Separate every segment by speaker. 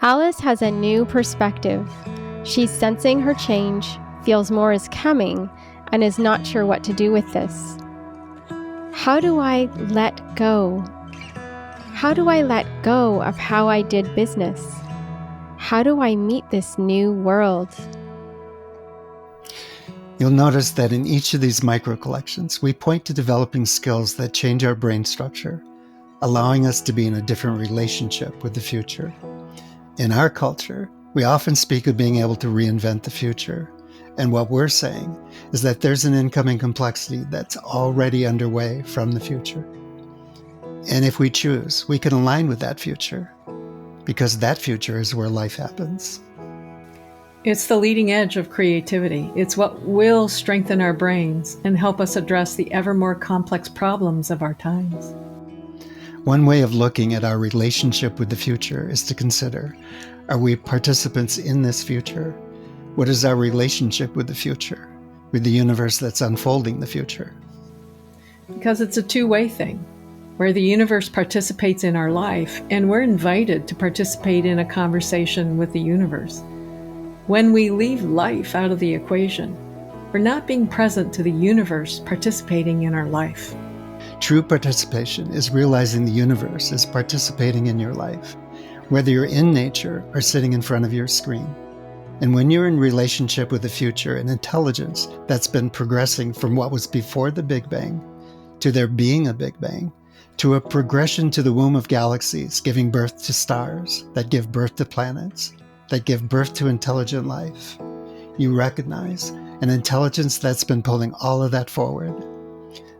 Speaker 1: Alice has a new perspective. She's sensing her change, feels more is coming, and is not sure what to do with this. How do I let go? How do I let go of how I did business? How do I meet this new world?
Speaker 2: You'll notice that in each of these micro collections, we point to developing skills that change our brain structure, allowing us to be in a different relationship with the future. In our culture, we often speak of being able to reinvent the future. And what we're saying is that there's an incoming complexity that's already underway from the future. And if we choose, we can align with that future, because that future is where life happens.
Speaker 3: It's the leading edge of creativity. It's what will strengthen our brains and help us address the ever more complex problems of our times.
Speaker 2: One way of looking at our relationship with the future is to consider, are we participants in this future? What is our relationship with the future, with the universe that's unfolding the future?
Speaker 3: Because it's a two-way thing, where the universe participates in our life, and we're invited to participate in a conversation with the universe. When we leave life out of the equation, we're not being present to the universe participating in our life.
Speaker 2: True participation is realizing the universe is participating in your life, whether you're in nature or sitting in front of your screen. And when you're in relationship with the future and intelligence that's been progressing from what was before the Big Bang, to there being a Big Bang, to a progression to the womb of galaxies, giving birth to stars that give birth to planets, that give birth to intelligent life, you recognize an intelligence that's been pulling all of that forward.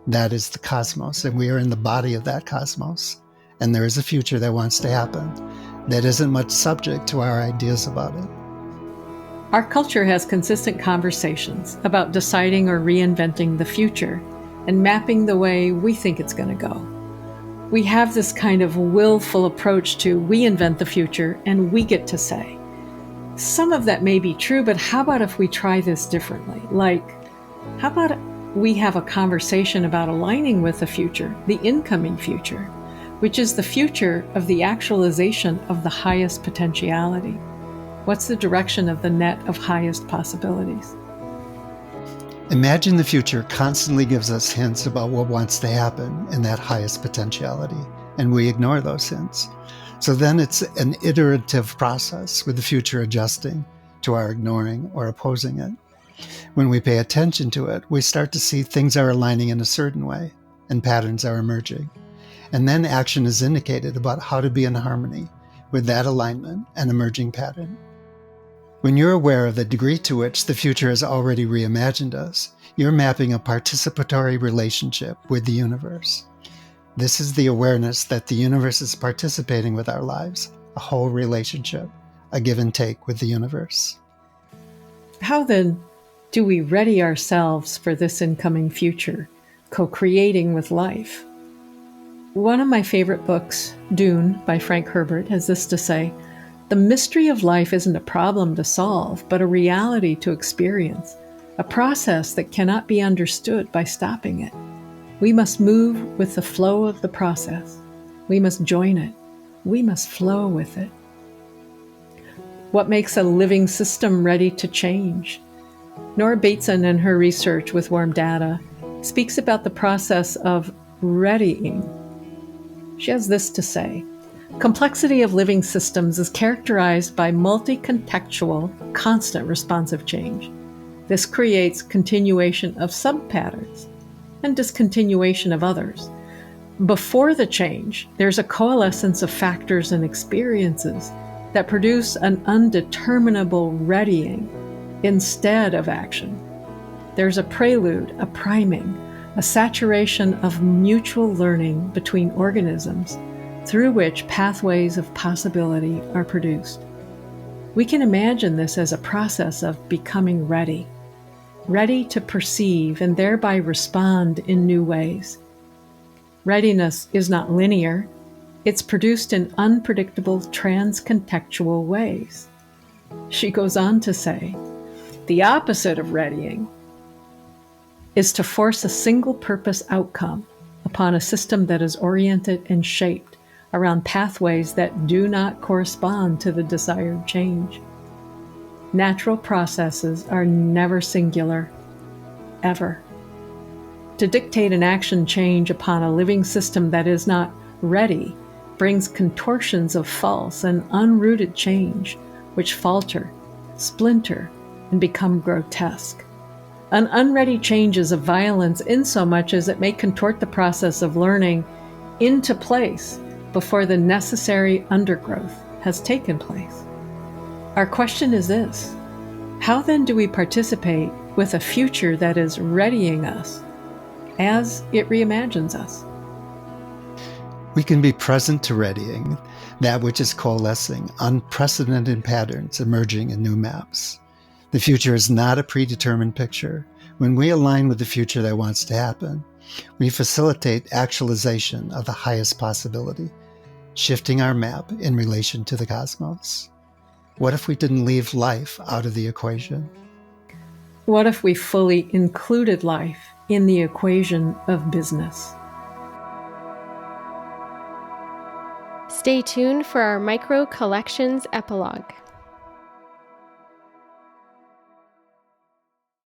Speaker 2: That is the cosmos, and we are in the body of that cosmos. And there is a future that wants to happen that isn't much subject to our ideas about it.
Speaker 3: Our culture has consistent conversations about deciding or reinventing the future and mapping the way we think it's going to go. We have this kind of willful approach to we invent the future and we get to say. Some of that may be true, but how about if we try this differently? Like, how about we have a conversation about aligning with the future, the incoming future, which is the future of the actualization of the highest potentiality? What's the direction of the net of highest possibilities?
Speaker 2: Imagine the future constantly gives us hints about what wants to happen in that highest potentiality, and we ignore those hints. So then it's an iterative process with the future adjusting to our ignoring or opposing it. When we pay attention to it, we start to see things are aligning in a certain way and patterns are emerging. And then action is indicated about how to be in harmony with that alignment and emerging pattern. When you're aware of the degree to which the future has already reimagined us, you're mapping a participatory relationship with the universe. This is the awareness that the universe is participating with our lives, a whole relationship, a give and take with the universe.
Speaker 3: How then do we ready ourselves for this incoming future, co-creating with life? One of my favorite books, Dune by Frank Herbert, has this to say: the mystery of life isn't a problem to solve, but a reality to experience, a process that cannot be understood by stopping it. We must move with the flow of the process. We must join it. We must flow with it. What makes a living system ready to change? Nora Bateson, in her research with warm data, speaks about the process of readying. She has this to say: complexity of living systems is characterized by multi-contextual, constant responsive change. This creates continuation of sub-patterns and discontinuation of others. Before the change, there's a coalescence of factors and experiences that produce an undeterminable readying instead of action. There's a prelude, a priming, a saturation of mutual learning between organisms through which pathways of possibility are produced. We can imagine this as a process of becoming ready to perceive and thereby respond in new ways. Readiness is not linear. It's produced in unpredictable trans-contextual ways. She goes on to say, the opposite of readying is to force a single-purpose outcome upon a system that is oriented and shaped around pathways that do not correspond to the desired change. Natural processes are never singular, ever. To dictate an action change upon a living system that is not ready brings contortions of false and unrooted change, which falter, splinter, and become grotesque. An unready change is a violence insomuch as it may contort the process of learning into place before the necessary undergrowth has taken place. Our question is this: how then do we participate with a future that is readying us as it reimagines us?
Speaker 2: We can be present to readying that which is coalescing, unprecedented patterns emerging in new maps. The future is not a predetermined picture. When we align with the future that wants to happen, we facilitate actualization of the highest possibility, shifting our map in relation to the cosmos. What if we didn't leave life out of the equation?
Speaker 3: What if we fully included life in the equation of business?
Speaker 1: Stay tuned for our Micro Collections epilogue.